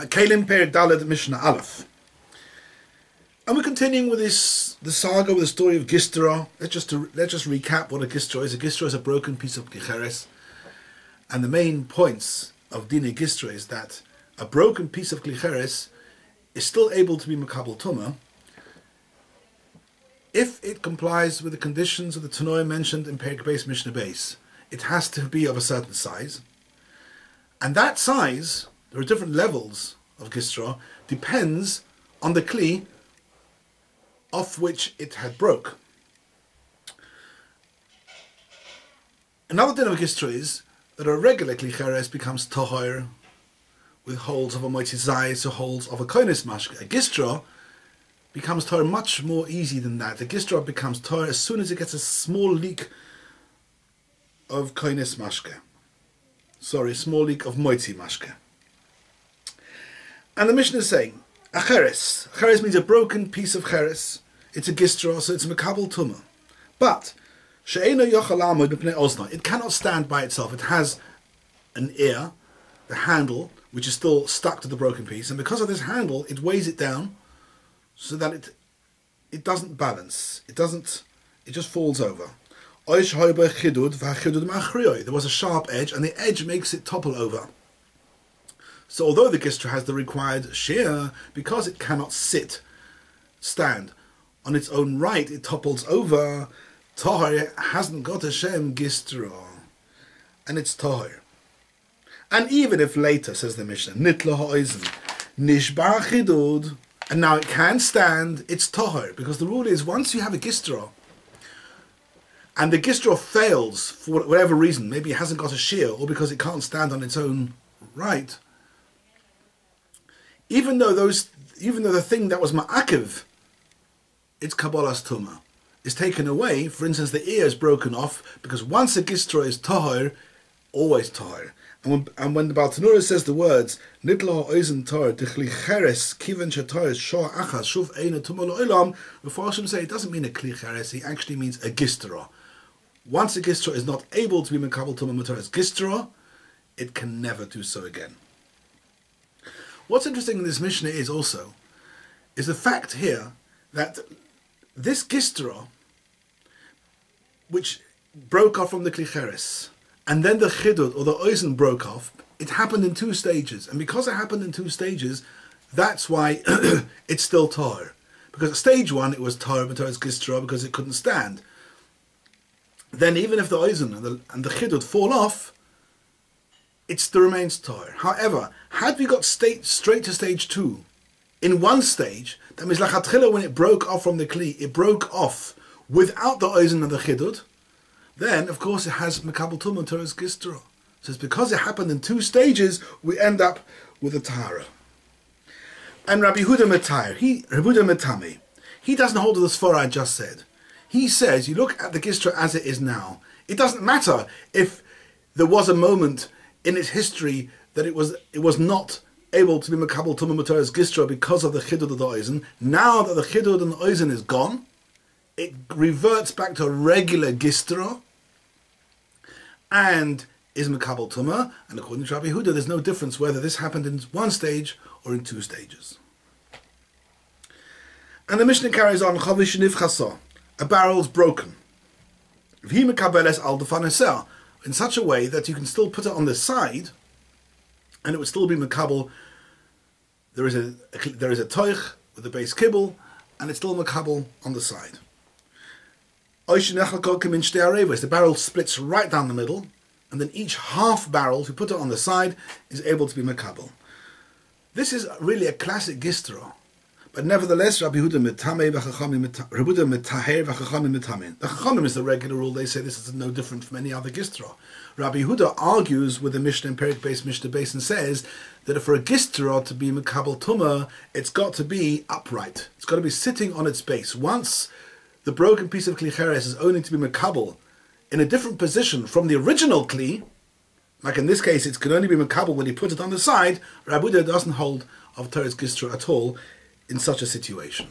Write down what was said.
Kלים Perek Daled Mishnah Aleph. And we're continuing with the saga, with the story of Gistra. Let's just recap what a Gistra is. A Gistra is a broken piece of klicheres. And the main points of Dine Gistra is that a broken piece of klicheres is still able to be Makabel Tumah if it complies with the conditions of the Tanoi mentioned in Perek Beis Mishnah Beis. It has to be of a certain size. And that size, there are different levels of Gistra, depends on the Kli off which it had broke. Another din of Gistra is that a regular klicheres becomes tohor with holes of a moitzi zayis or holes of a koines mashke. A Gistra becomes tohor much more easy than that. A Gistra becomes tohor as soon as it gets a small leak of koines mashke. Sorry, a small leak of moitzi mashke. And the Mishnah is saying, a cheres. Cheres means a broken piece of cheres. It's a gistra, so it's a makabel tumah. But she'eino yochel lamod b'pnei ozna. It cannot stand by itself. It has an ear, the handle, which is still stuck to the broken piece, and because of this handle, it weighs it down so that it doesn't balance. It just falls over. There was a sharp edge, and the edge makes it topple over. So although the gistra has the required shear, because it cannot stand on its own right, it topples over. Tohar hasn't got a shem gistra, and it's tohar. And even if later, says the Mishnah, nitlo ha'oizen, nishbar chidud, and now it can stand, it's tohar, because the rule is once you have a gistra, and the gistra fails for whatever reason, maybe it hasn't got a shear, or because it can't stand on its own right, even though the thing that was ma'akiv, its kabbalas tumah, is taken away. For instance, the ear is broken off, because once a gistra is tahor, always tahor. And when the Baal Tanura says the words nitlo ha'oizen tahor dichli cheres kiven shetahor shor achas shuv eina tumah lo'olam, the Farshim say it doesn't mean a kli cheres, it actually means a gistra. Once a gistra is not able to be mekabel tumah mataras gistra, it can never do so again. What's interesting in this Mishnah is the fact here that this gistra, which broke off from the klicheres, and then the chidud or the oizen broke off, it happened in two stages. And because it happened in two stages, that's why it's still tar. Because at stage one it was tar, but it's gistra because it couldn't stand. Then even if the oizen and the chidud fall off, it still remains tar. However, had we got straight to stage two, in one stage, that means lachatchila, when it broke off from the kli, it broke off without the oizen and the chidud, then of course it has makabel tumah teres gistra. So it's because it happened in two stages, we end up with a tahara. And Rabbi Huda Metame, he doesn't hold to the svara I just said. He says, you look at the gistra as it is now. It doesn't matter if there was a moment in its history that it was not able to be makabel tumah mataras gistra because of the chidud of the oizen. Now that the chidud and the oizen is gone, it reverts back to a regular gistra and is makabel tumah. And according to Rabbi Huda, there's no difference whether this happened in one stage or in two stages. And the Mishnah carries on, chavish nivchasa, a barrel's broken. V'hi mekabeles al defaneser, in such a way that you can still put it on the side, and it would still be makabel. There is a toich with the base kibble, and it's still makabel on the side. The barrel splits right down the middle, and then each half barrel, if you put it on the side, is able to be makabel. This is really a classic gistra. But nevertheless, Rabbi Huda metaher v'chachamim metamin. The chachamim is the regular rule. They say this is no different from any other gistra. Rabbi Huda argues with the Mishnah in Perek Beis Mishnah Beis and says that for a gistra to be makabel tumah, it's got to be upright. It's got to be sitting on its base. Once the broken piece of klicheres is only to be makabel in a different position from the original kli, like in this case, it can only be makabel when you put it on the side. Rabbi Huda doesn't hold of teres gistra at all in such a situation.